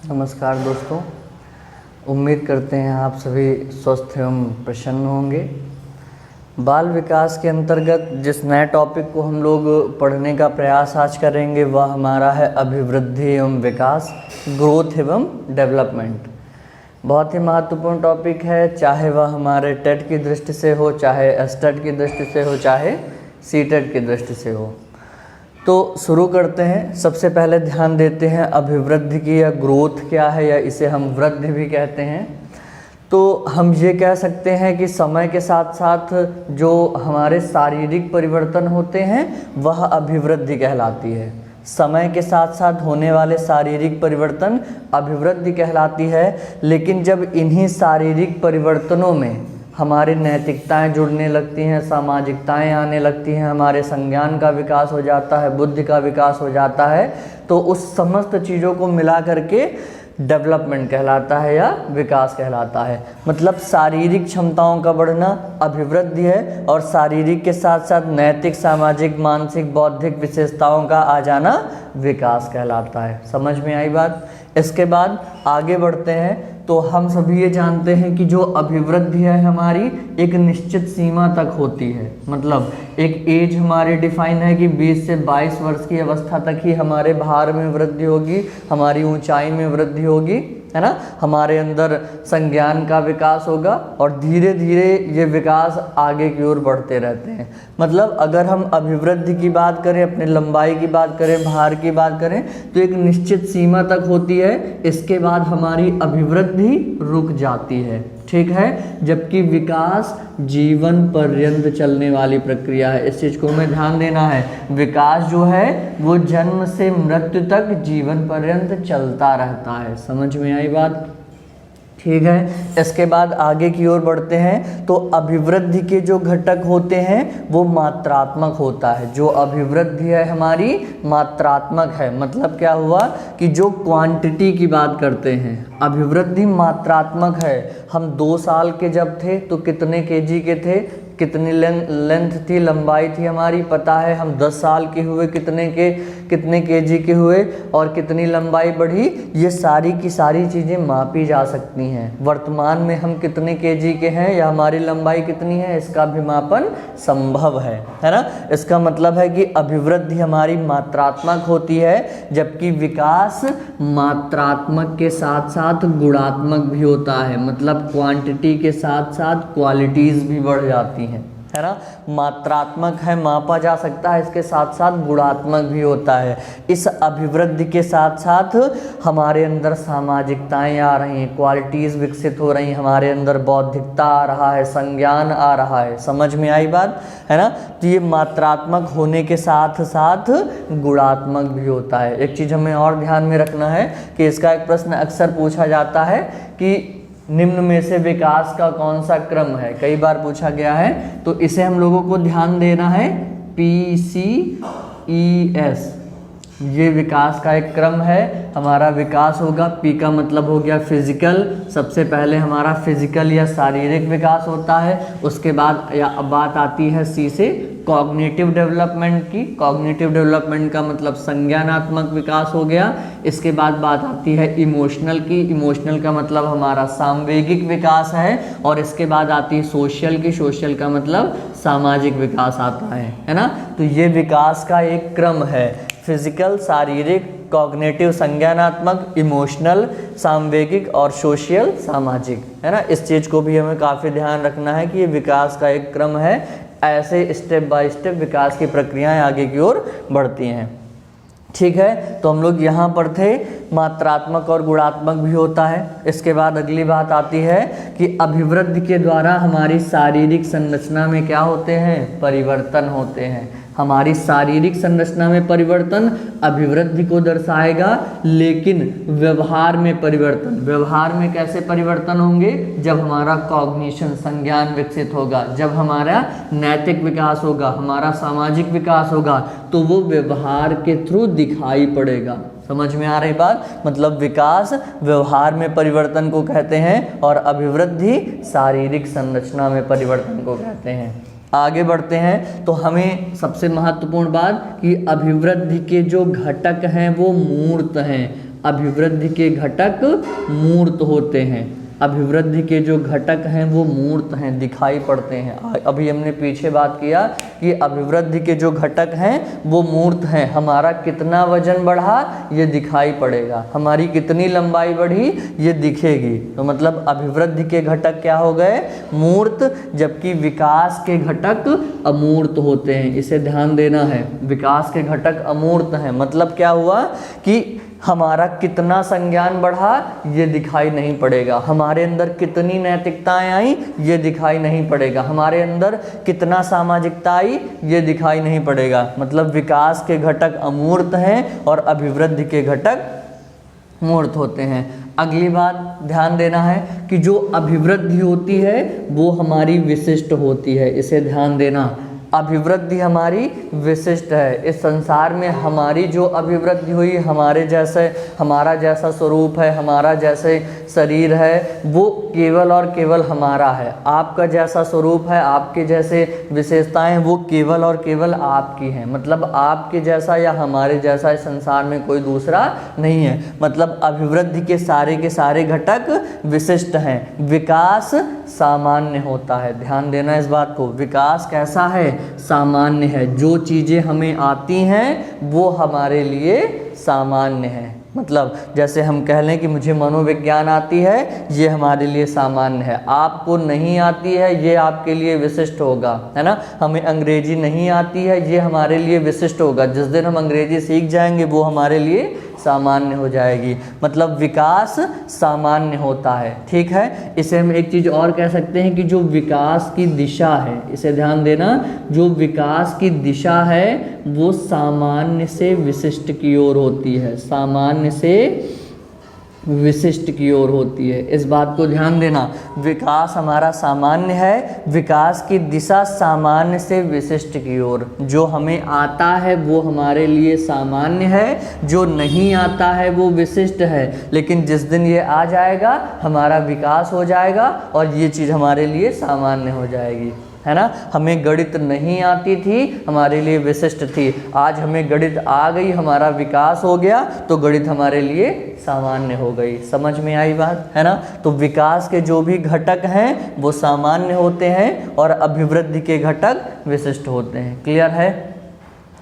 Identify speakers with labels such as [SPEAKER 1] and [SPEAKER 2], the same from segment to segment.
[SPEAKER 1] नमस्कार दोस्तों, उम्मीद करते हैं आप सभी स्वस्थ एवं प्रसन्न होंगे। बाल विकास के अंतर्गत जिस नए टॉपिक को हम लोग पढ़ने का प्रयास आज करेंगे वह हमारा है अभिवृद्धि एवं विकास, ग्रोथ एवं डेवलपमेंट। बहुत ही महत्वपूर्ण टॉपिक है, चाहे वह हमारे टेट की दृष्टि से हो, चाहे एसटेट की दृष्टि से हो, चाहे सीटेट की दृष्टि से हो। तो शुरू करते हैं। सबसे पहले ध्यान देते हैं अभिवृद्धि की या ग्रोथ क्या है, या इसे हम वृद्धि भी कहते हैं। तो हम ये कह सकते हैं कि समय के साथ साथ जो हमारे शारीरिक परिवर्तन होते हैं वह अभिवृद्धि कहलाती है। समय के साथ साथ होने वाले शारीरिक परिवर्तन अभिवृद्धि कहलाती है। लेकिन जब इन्हीं शारीरिक परिवर्तनों में हमारी नैतिकताएं जुड़ने लगती हैं, सामाजिकताएं आने लगती हैं, हमारे संज्ञान का विकास हो जाता है, बुद्धि का विकास हो जाता है, तो उस समस्त चीज़ों को मिला करके डेवलपमेंट कहलाता है या विकास कहलाता है। मतलब शारीरिक क्षमताओं का बढ़ना अभिवृद्धि है और शारीरिक के साथ साथ नैतिक, सामाजिक, मानसिक, बौद्धिक विशेषताओं का आ जाना विकास कहलाता है। समझ में आई बात? इसके बाद आगे बढ़ते हैं। तो हम सभी ये जानते हैं कि जो अभिवृद्धि है हमारी एक निश्चित सीमा तक होती है। मतलब एक एज हमारी डिफाइन है कि 20 से 22 वर्ष की अवस्था तक ही हमारे भार में वृद्धि होगी, हमारी ऊंचाई में वृद्धि होगी, है ना, हमारे अंदर संज्ञान का विकास होगा और धीरे धीरे ये विकास आगे की ओर बढ़ते रहते हैं। मतलब अगर हम अभिवृद्धि की बात करें, अपने लंबाई की बात करें, भार की बात करें, तो एक निश्चित सीमा तक होती है। इसके बाद हमारी अभिवृद्धि रुक जाती है, ठीक है। जबकि विकास जीवन पर्यंत चलने वाली प्रक्रिया है। इस चीज़ को हमें ध्यान देना है। विकास जो है वो जन्म से मृत्यु तक जीवन पर्यंत चलता रहता है। समझ में आई बात? ठीक है। इसके बाद आगे की ओर बढ़ते हैं। तो अभिवृद्धि के जो घटक होते हैं वो मात्रात्मक होता है। जो अभिवृद्धि है हमारी मात्रात्मक है। मतलब क्या हुआ कि जो क्वांटिटी की बात करते हैं, अभिवृद्धि मात्रात्मक है। हम 2 साल के जब थे तो कितने केजी के थे, कितनी लेंथ थी, लंबाई थी हमारी, पता है। हम 10 साल के हुए कितने केजी के हुए और कितनी लंबाई बढ़ी, ये सारी की सारी चीज़ें मापी जा सकती हैं। वर्तमान में हम कितने केजी के हैं या हमारी लंबाई कितनी है, इसका भी मापन संभव है ना। इसका मतलब है कि अभिवृद्धि हमारी मात्रात्मक होती है, जबकि विकास मात्रात्मक के साथ साथ गुणात्मक भी होता है। मतलब क्वांटिटी के साथ साथ क्वालिटीज़ भी बढ़ जाती हैं, है ना। मात्रात्मक है, मापा जा सकता है, इसके साथ साथ गुणात्मक भी होता है। इस अभिवृद्धि के साथ साथ हमारे अंदर सामाजिकताएं आ रही हैं, क्वालिटीज़ विकसित हो रही हैं, हमारे अंदर बौद्धिकता आ रहा है, संज्ञान आ रहा है। समझ में आई बात, है ना। तो ये मात्रात्मक होने के साथ साथ गुणात्मक भी होता है। एक चीज़ हमें और ध्यान में रखना है कि इसका एक प्रश्न अक्सर पूछा जाता है कि निम्न में से विकास का कौन सा क्रम है, कई बार पूछा गया है। तो इसे हम लोगों को ध्यान देना है। PCES, ये विकास का एक क्रम है। हमारा विकास होगा, P का मतलब हो गया फिजिकल। सबसे पहले हमारा फिजिकल या शारीरिक विकास होता है। उसके बाद या बात आती है C से कॉग्निटिव डेवलपमेंट की। कॉग्निटिव डेवलपमेंट का मतलब संज्ञानात्मक विकास हो गया। इसके बाद बात आती है इमोशनल की। इमोशनल का मतलब हमारा सामवेगिक विकास है। और इसके बाद आती है सोशल की। सोशल का मतलब सामाजिक विकास आता है ना। तो ये विकास का एक क्रम है। फिजिकल, शारीरिक, कॉग्निटिव संज्ञानात्मक, इमोशनल सामवेगिक और सोशल सामाजिक, है ना। इस चीज़ को भी हमें काफ़ी ध्यान रखना है कि ये विकास का एक क्रम है। ऐसे स्टेप बाय स्टेप विकास की प्रक्रियाएं आगे की ओर बढ़ती हैं। ठीक है। तो हम लोग यहाँ पर थे, मात्रात्मक और गुणात्मक भी होता है। इसके बाद अगली बात आती है कि अभिवृद्धि के द्वारा हमारी शारीरिक संरचना में क्या होते हैं, परिवर्तन होते हैं। हमारी शारीरिक संरचना में परिवर्तन अभिवृद्धि को दर्शाएगा। लेकिन व्यवहार में परिवर्तन, व्यवहार में कैसे परिवर्तन होंगे, जब हमारा कॉग्निशन, संज्ञान विकसित होगा, जब हमारा नैतिक विकास होगा, हमारा सामाजिक विकास होगा, तो वो व्यवहार के थ्रू दिखाई पड़ेगा। समझ में आ रही बात? मतलब विकास व्यवहार में परिवर्तन को कहते हैं और अभिवृद्धि शारीरिक संरचना में परिवर्तन को कहते हैं। आगे बढ़ते हैं तो हमें सबसे महत्वपूर्ण बात कि अभिवृद्धि के जो घटक हैं वो मूर्त हैं। अभिवृद्धि के घटक मूर्त होते हैं। अभिवृद्धि के जो घटक हैं वो मूर्त हैं, दिखाई पड़ते हैं। अभी हमने पीछे बात किया कि अभिवृद्धि के जो घटक हैं वो मूर्त हैं। हमारा कितना वजन बढ़ा ये दिखाई पड़ेगा, हमारी कितनी लंबाई बढ़ी ये दिखेगी। तो मतलब अभिवृद्धि के घटक क्या हो गए? मूर्त, जबकि विकास के घटक अमूर्त होते हैं। इसे ध्यान देना है, विकास के घटक अमूर्त हैं। मतलब क्या हुआ कि हमारा कितना संज्ञान बढ़ा ये दिखाई नहीं पड़ेगा, हमारे अंदर कितनी नैतिकताएं आई ये दिखाई नहीं पड़ेगा, हमारे अंदर कितना सामाजिकता आई ये दिखाई नहीं पड़ेगा। मतलब विकास के घटक अमूर्त हैं और अभिवृद्धि के घटक मूर्त होते हैं। अगली बात ध्यान देना है कि जो अभिवृद्धि होती है वो हमारी विशिष्ट होती है। इसे ध्यान देना, अभिवृद्धि हमारी विशिष्ट है। इस संसार में हमारी जो अभिवृद्धि हुई, हमारा जैसा स्वरूप है, हमारा जैसे शरीर है, वो केवल और केवल हमारा है। आपका जैसा स्वरूप है, आपके जैसे विशेषताएं, वो केवल और केवल आपकी हैं। मतलब आपके जैसा या हमारे जैसा इस संसार में कोई दूसरा नहीं है। मतलब अभिवृद्धि के सारे घटक विशिष्ट हैं। विकास सामान्य होता है, ध्यान देना इस बात को। विकास कैसा है? सामान्य है। जो चीज़ें हमें आती हैं वो हमारे लिए सामान्य है। मतलब जैसे हम कह लें कि मुझे मनोविज्ञान आती है, ये हमारे लिए सामान्य है। आपको नहीं आती है, ये आपके लिए विशिष्ट होगा, है ना। हमें अंग्रेजी नहीं आती है, ये हमारे लिए विशिष्ट होगा। जिस दिन हम अंग्रेजी सीख जाएंगे वो हमारे लिए सामान्य हो जाएगी। मतलब विकास सामान्य होता है, ठीक है। इसे हम एक चीज़ और कह सकते हैं कि जो विकास की दिशा है, इसे ध्यान देना, जो विकास की दिशा है वो सामान्य से विशिष्ट की ओर होती है, सामान्य से विशिष्ट की ओर होती है। इस बात को ध्यान देना, विकास हमारा सामान्य है, विकास की दिशा सामान्य से विशिष्ट की ओर। जो हमें आता है वो हमारे लिए सामान्य है, जो नहीं आता है वो विशिष्ट है। लेकिन जिस दिन ये आ जाएगा हमारा विकास हो जाएगा और ये चीज़ हमारे लिए सामान्य हो जाएगी, है ना। हमें गणित नहीं आती थी, हमारे लिए विशिष्ट थी। आज हमें गणित आ गई, हमारा विकास हो गया, तो गणित हमारे लिए सामान्य हो गई। समझ में आई बात, है ना। तो विकास के जो भी घटक हैं वो सामान्य होते हैं और अभिवृद्धि के घटक विशिष्ट होते हैं। क्लियर है?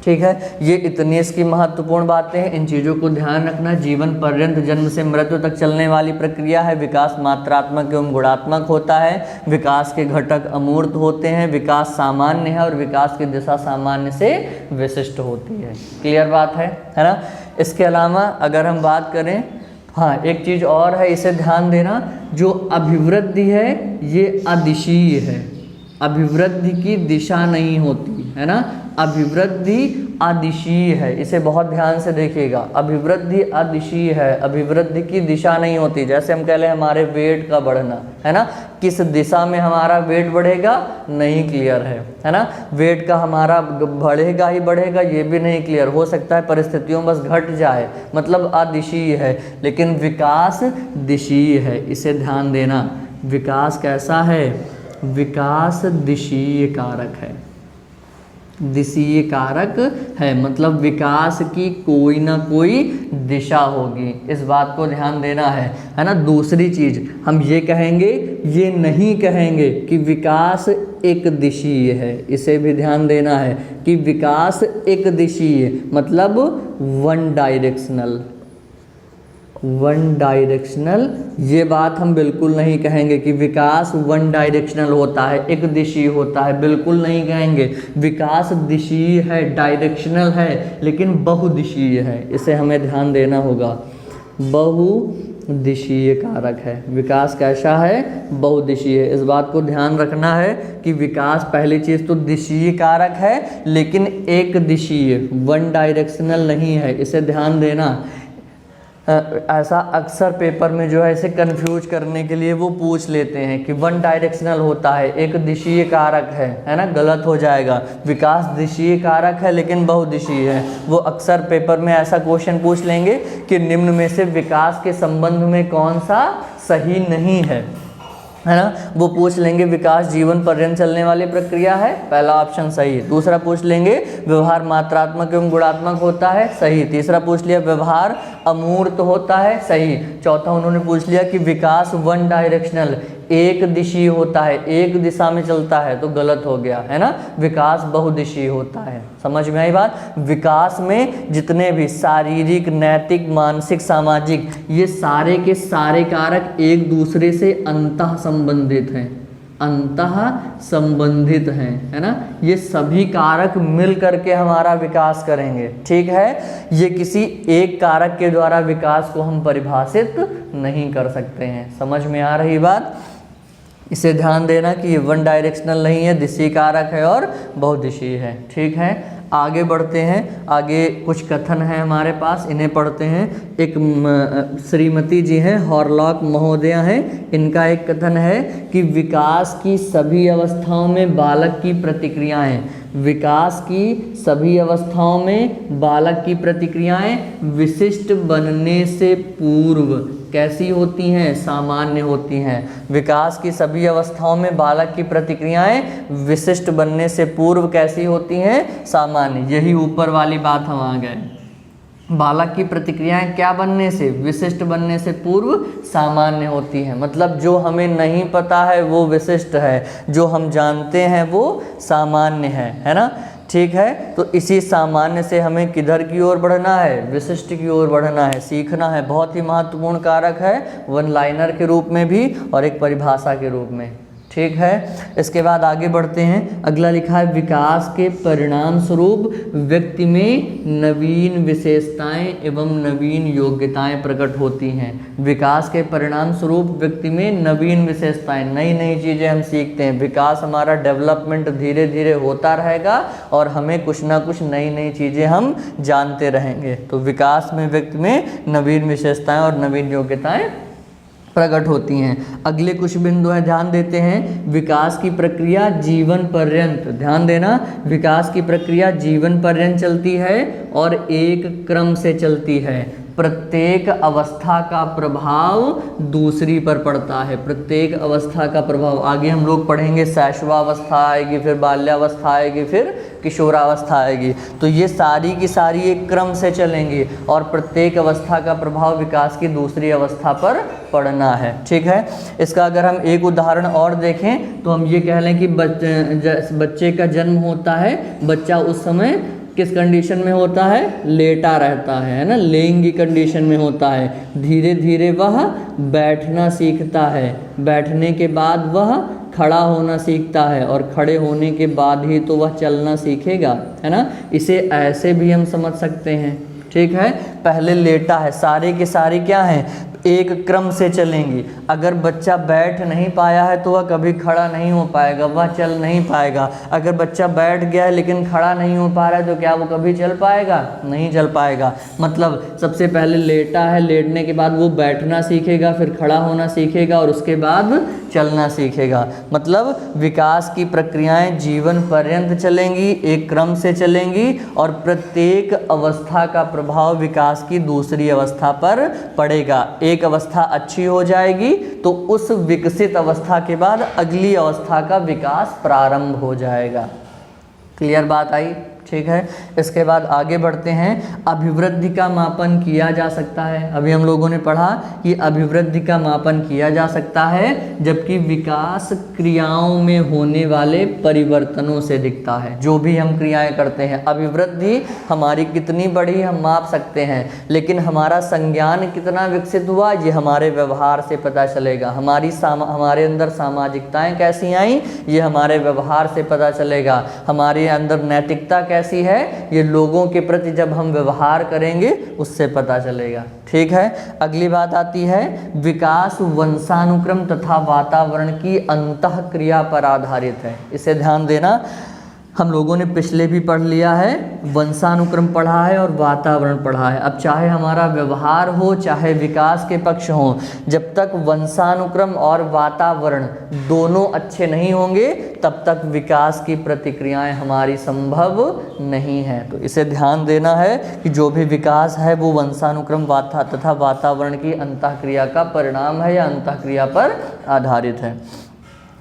[SPEAKER 1] ठीक है। ये इतनी इसकी महत्वपूर्ण बातें हैं, इन चीज़ों को ध्यान रखना। जीवन पर्यंत जन्म से मृत्यु तक चलने वाली प्रक्रिया है। विकास मात्रात्मक एवं गुणात्मक होता है। विकास के घटक अमूर्त होते हैं। विकास सामान्य है और विकास की दिशा सामान्य से विशिष्ट होती है। क्लियर बात है ना। इसके अलावा अगर हम बात करें, हाँ एक चीज़ और है, इसे ध्यान देना। जो अभिवृद्धि है ये अदिशीय है, अभिवृद्धि की दिशा नहीं होती, है ना। अभिवृद्धि अदिशीय है, इसे बहुत ध्यान से देखिएगा। अभिवृद्धि अदिशीय है, अभिवृद्धि की दिशा नहीं होती। जैसे हम कह लें हमारे वेट का बढ़ना, है ना, किस दिशा में हमारा वेट बढ़ेगा नहीं क्लियर है ना। वेट का हमारा बढ़ेगा ही बढ़ेगा ये भी नहीं क्लियर हो सकता है, परिस्थितियों बस घट जाए, मतलब अदिशीय है। लेकिन विकास दिशीय है, इसे ध्यान देना। विकास कैसा है? विकास दिशीय कारक है, दिशीय कारक है। मतलब विकास की कोई ना कोई दिशा होगी, इस बात को ध्यान देना है ना। दूसरी चीज़ हम ये कहेंगे, ये नहीं कहेंगे कि विकास एक दिशीय है, इसे भी ध्यान देना है कि विकास एक दिशीय मतलब वन डायरेक्शनल, वन डायरेक्शनल, ये बात हम बिल्कुल नहीं कहेंगे कि विकास वन डायरेक्शनल होता है, एक दिशीय होता है, बिल्कुल नहीं कहेंगे। विकास दिशीय है, डायरेक्शनल है, लेकिन बहुदिशीय है, इसे हमें ध्यान देना होगा। बहुदिशीय कारक है। विकास कैसा है? बहुदिशीय। इस बात को ध्यान रखना है कि विकास पहली चीज़ तो दिशीय कारक है, लेकिन एक दिशीय, वन डायरेक्शनल नहीं है, इसे ध्यान देना। ऐसा अक्सर पेपर में जो है इसे कंफ्यूज करने के लिए वो पूछ लेते हैं कि वन डायरेक्शनल होता है, एक दिशीय कारक है ना, गलत हो जाएगा। विकास दिशीय कारक है लेकिन बहुदिशीय है। वो अक्सर पेपर में ऐसा क्वेश्चन पूछ लेंगे कि निम्न में से विकास के संबंध में कौन सा सही नहीं है ना। वो पूछ लेंगे विकास जीवन पर्यंत चलने वाली प्रक्रिया है, पहला ऑप्शन सही। दूसरा पूछ लेंगे व्यवहार मात्रात्मक एवं गुणात्मक होता है, सही। तीसरा पूछ लिया व्यवहार अमूर्त होता है, सही। चौथा उन्होंने पूछ लिया कि विकास वन डायरेक्शनल, एक दिशीय होता है, एक दिशा में चलता है, तो गलत हो गया, है ना। विकास बहुदिशीय होता है। समझ में आई बात। विकास में जितने भी शारीरिक, नैतिक, मानसिक, सामाजिक, ये सारे के सारे कारक एक दूसरे से अंतः संबंधित हैं, अंतः संबंधित हैं, है ना। ये सभी कारक मिल करके हमारा विकास करेंगे, ठीक है। ये किसी एक कारक के द्वारा विकास को हम परिभाषित नहीं कर सकते हैं। समझ में आ रही बात। इसे ध्यान देना कि ये वन डायरेक्शनल नहीं है, दिशीय कारक है और बहुदिशीय है, ठीक है। आगे बढ़ते हैं। आगे कुछ कथन है हमारे पास, इन्हें पढ़ते हैं। एक श्रीमती जी हैं, हॉरलॉक महोदया हैं, इनका एक कथन है कि विकास की सभी अवस्थाओं में बालक की प्रतिक्रियाएं, विकास की सभी अवस्थाओं में बालक की प्रतिक्रियाएं विशिष्ट बनने से पूर्व कैसी होती हैं, सामान्य होती हैं। विकास की सभी अवस्थाओं में बालक की प्रतिक्रियाएं विशिष्ट बनने से पूर्व कैसी होती हैं, सामान्य। यही ऊपर वाली बात हम आ गए। बालक की प्रतिक्रियाएं क्या बनने से, विशिष्ट बनने से पूर्व सामान्य होती हैं। मतलब जो हमें नहीं पता है वो विशिष्ट है, जो हम जानते हैं वो सामान्य है ना, ठीक है। तो इसी सामान्य से हमें किधर की ओर बढ़ना है, विशिष्ट की ओर बढ़ना है, सीखना है। बहुत ही महत्वपूर्ण कारक है, वन लाइनर के रूप में भी और एक परिभाषा के रूप में, ठीक है। इसके बाद आगे बढ़ते हैं। अगला लिखा है विकास के परिणाम स्वरूप व्यक्ति में नवीन विशेषताएं एवं नवीन योग्यताएं प्रकट होती हैं। विकास के परिणाम स्वरूप व्यक्ति में नवीन विशेषताएं, नई नई चीज़ें हम सीखते हैं। विकास हमारा डेवलपमेंट धीरे धीरे होता रहेगा और हमें कुछ ना कुछ नई नई चीज़ें हम जानते रहेंगे। तो विकास में व्यक्ति में नवीन विशेषताएं और नवीन योग्यताएं प्रकट होती हैं। अगले कुछ बिंदु हैं, ध्यान देते हैं। विकास की प्रक्रिया जीवन पर्यंत, ध्यान देना, विकास की प्रक्रिया जीवन पर्यंत चलती है और एक क्रम से चलती है। प्रत्येक अवस्था का प्रभाव दूसरी पर पड़ता है, प्रत्येक अवस्था का प्रभाव। आगे हम लोग पढ़ेंगे, शैशवावस्था आएगी, फिर बाल्यावस्था आएगी, फिर किशोरावस्था आएगी। तो ये सारी की सारी एक क्रम से चलेंगी और प्रत्येक अवस्था का प्रभाव विकास की दूसरी अवस्था पर पड़ना है, ठीक है। इसका अगर हम एक उदाहरण और देखें तो हम ये कह लें कि बच्चे का जन्म होता है, बच्चा उस समय किस कंडीशन में होता है, लेटा रहता है ना, लेंग की कंडीशन में होता है। धीरे धीरे वह बैठना सीखता है, बैठने के बाद वह खड़ा होना सीखता है और खड़े होने के बाद ही तो वह चलना सीखेगा, है ना। इसे ऐसे भी हम समझ सकते हैं, ठीक है। पहले लेटा है, सारे के सारे क्या हैं, एक क्रम से चलेंगी। अगर बच्चा बैठ नहीं पाया है तो वह कभी खड़ा नहीं हो पाएगा, वह चल नहीं पाएगा। अगर बच्चा बैठ गया है लेकिन खड़ा नहीं हो पा रहा है तो क्या वो कभी चल पाएगा, नहीं चल पाएगा। मतलब सबसे पहले लेटा है, लेटने के बाद वो बैठना सीखेगा, फिर खड़ा होना सीखेगा और उसके बाद चलना सीखेगा। मतलब विकास की प्रक्रियाएं जीवन पर्यंत चलेंगी, एक क्रम से चलेंगी और प्रत्येक अवस्था का प्रभाव विकास की दूसरी अवस्था पर पड़ेगा। एक अवस्था अच्छी हो जाएगी तो उस विकसित अवस्था के बाद अगली अवस्था का विकास प्रारंभ हो जाएगा। क्लियर बात आई, ठीक है। इसके बाद आगे बढ़ते हैं। अभिवृद्धि का मापन किया जा सकता है। अभी हम लोगों ने पढ़ा कि अभिवृद्धि का मापन किया जा सकता है जबकि विकास क्रियाओं में होने वाले परिवर्तनों से दिखता है। जो भी हम क्रियाएं करते हैं, अभिवृद्धि हमारी कितनी बड़ी हम माप सकते हैं, लेकिन हमारा संज्ञान कितना विकसित हुआ ये हमारे व्यवहार से पता चलेगा। हमारे अंदर सामाजिकताएं कैसी आई ये हमारे व्यवहार से पता चलेगा। हमारे अंदर नैतिकता कैसी है ये लोगों के प्रति जब हम व्यवहार करेंगे उससे पता चलेगा, ठीक है। अगली बात आती है विकास वंशानुक्रम तथा वातावरण की अंतःक्रिया पर आधारित है। इसे ध्यान देना, हम लोगों ने पिछले भी पढ़ लिया है, वंशानुक्रम पढ़ा है और वातावरण पढ़ा है। अब चाहे हमारा व्यवहार हो चाहे विकास के पक्ष हो, जब तक वंशानुक्रम और वातावरण दोनों अच्छे नहीं होंगे तब तक विकास की प्रतिक्रियाएं हमारी संभव नहीं है। तो इसे ध्यान देना है कि जो भी विकास है वो वंशानुक्रम तथा वातावरण की अंतःक्रिया का परिणाम है या अंतःक्रिया पर आधारित है।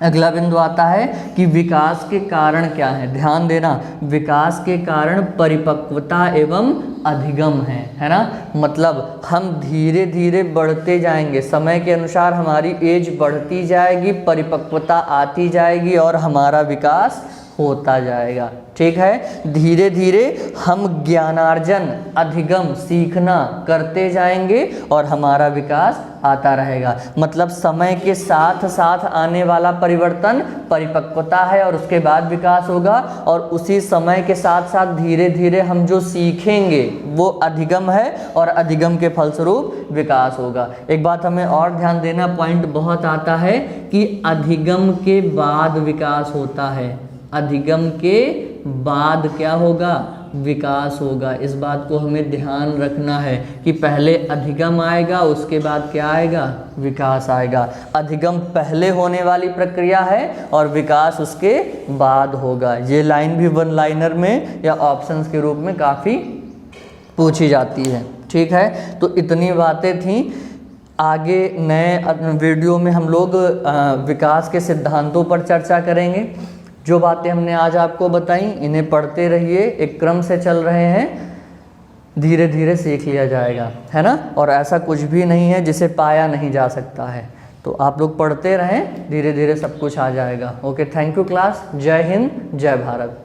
[SPEAKER 1] अगला बिंदु आता है कि विकास के कारण क्या है। ध्यान देना, विकास के कारण परिपक्वता एवं अधिगम है ना। मतलब हम धीरे धीरे बढ़ते जाएंगे, समय के अनुसार हमारी एज बढ़ती जाएगी, परिपक्वता आती जाएगी और हमारा विकास होता जाएगा। ठीक है, धीरे धीरे हम ज्ञानार्जन, अधिगम, सीखना करते जाएंगे और हमारा विकास आता रहेगा। मतलब समय के साथ साथ आने वाला परिवर्तन परिपक्वता है और उसके बाद विकास होगा, और उसी समय के साथ साथ धीरे धीरे हम जो सीखेंगे वो अधिगम है और अधिगम के फलस्वरूप विकास होगा। एक बात हमें और ध्यान देना, पॉइंट बहुत आता है कि अधिगम के बाद विकास होता है, अधिगम के बाद क्या होगा, विकास होगा। इस बात को हमें ध्यान रखना है कि पहले अधिगम आएगा, उसके बाद क्या आएगा, विकास आएगा। अधिगम पहले होने वाली प्रक्रिया है और विकास उसके बाद होगा। ये लाइन भी वन लाइनर में या ऑप्शंस के रूप में काफ़ी पूछी जाती है। ठीक है, तो इतनी बातें थीं। आगे नए वीडियो में हम लोग विकास के सिद्धांतों पर चर्चा करेंगे। जो बातें हमने आज आपको बताई इन्हें पढ़ते रहिए, एक क्रम से चल रहे हैं, धीरे धीरे सीख लिया जाएगा, है ना। और ऐसा कुछ भी नहीं है जिसे पाया नहीं जा सकता है, तो आप लोग पढ़ते रहें, धीरे धीरे सब कुछ आ जाएगा। Okay, thank you class. जय हिंद, जय भारत।